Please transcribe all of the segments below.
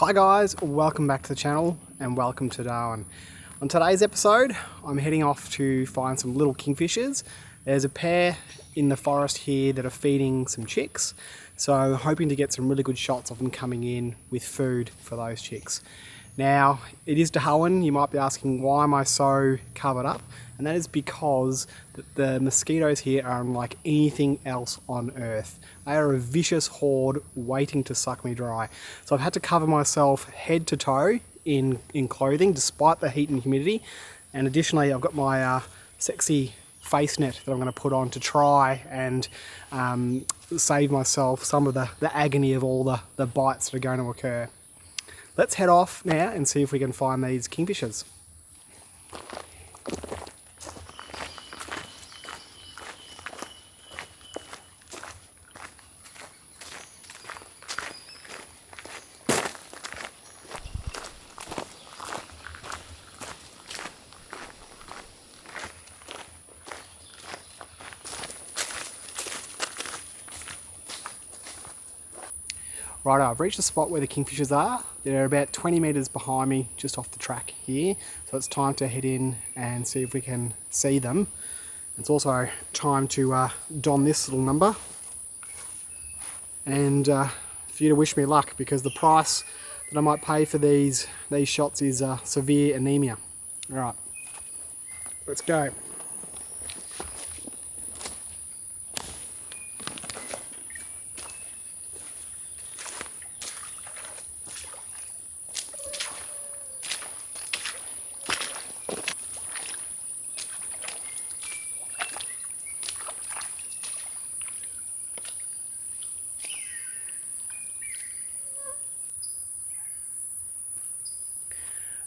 Hi guys, welcome back to the channel and welcome to Darwin. On today's episode, I'm heading off to find some little kingfishers. There's a pair in the forest here that are feeding some chicks, so I'm hoping to get some really good shots of them coming in with food for those chicks. Now, it is Darwin. You might be asking, why am I so covered up? And that is because the mosquitoes here are unlike anything else on earth. They are a vicious horde waiting to suck me dry. So I've had to cover myself head to toe in clothing despite the heat and humidity. And additionally, I've got my sexy face net that I'm going to put on to try and save myself some of the agony of all the bites that are going to occur. Let's head off now and see if we can find these kingfishers. Right, I've reached the spot where the kingfishers are. They're about 20 metres behind me, just off the track here. So it's time to head in and see if we can see them. It's also time to don this little number and for you to wish me luck, because the price that I might pay for these shots is severe anemia. All right, let's go.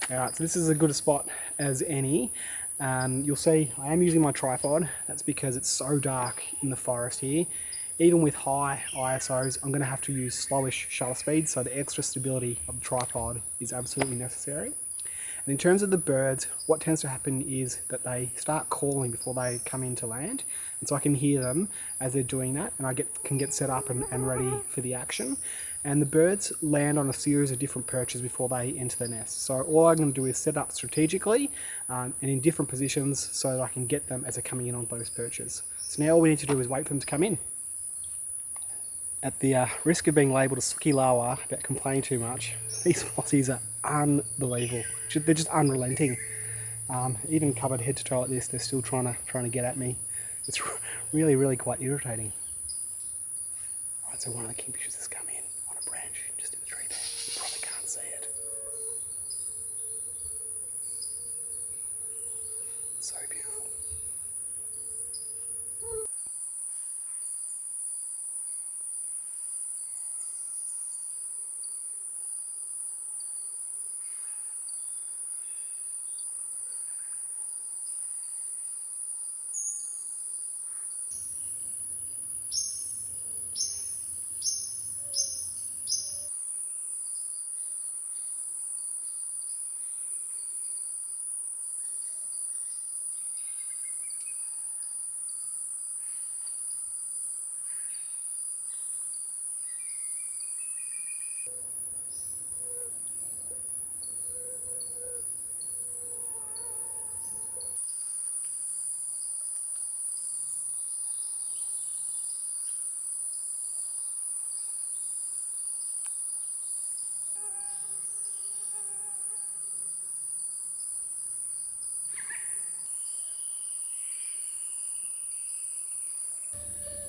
Alright, so this is as good a spot as any. You'll see I am using my tripod. That's because it's so dark in the forest here. Even with high ISOs, I'm going to have to use slowish shutter speed, so the extra stability of the tripod is absolutely necessary. And in terms of the birds, what tends to happen is that they start calling before they come into land. And so I can hear them as they're doing that, and I can get set up and ready for the action. And the birds land on a series of different perches before they enter the nest. So all I'm going to do is set up strategically and in different positions so that I can get them as they're coming in on those perches. So now all we need to do is wait for them to come in. At the risk of being labelled a sookie lawa about complaining too much, these mossies are unbelievable. They're just unrelenting. Even covered head to toe like this, they're still trying to get at me. It's really quite irritating. Right, so one of the kingfishers has come in on a branch just in the tree there. You probably can't see it. So beautiful.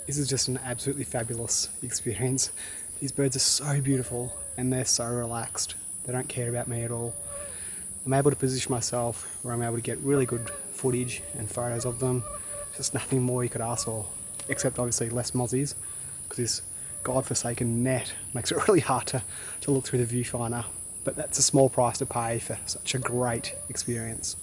This is just an absolutely fabulous experience. These birds are so beautiful and they're so relaxed. They don't care about me at all. I'm able to position myself where I'm able to get really good footage and photos of them. Just nothing more you could ask for, except obviously less mozzies, because this godforsaken net makes it really hard to look through the viewfinder. But that's a small price to pay for such a great experience.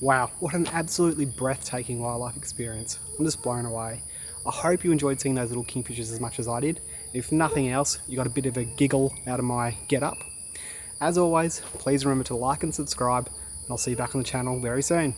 Wow, what an absolutely breathtaking wildlife experience. I'm just blown away. I hope you enjoyed seeing those little kingfishers as much as I did. If nothing else, you got a bit of a giggle out of my get up. As always, please remember to like and subscribe, and I'll see you back on the channel very soon.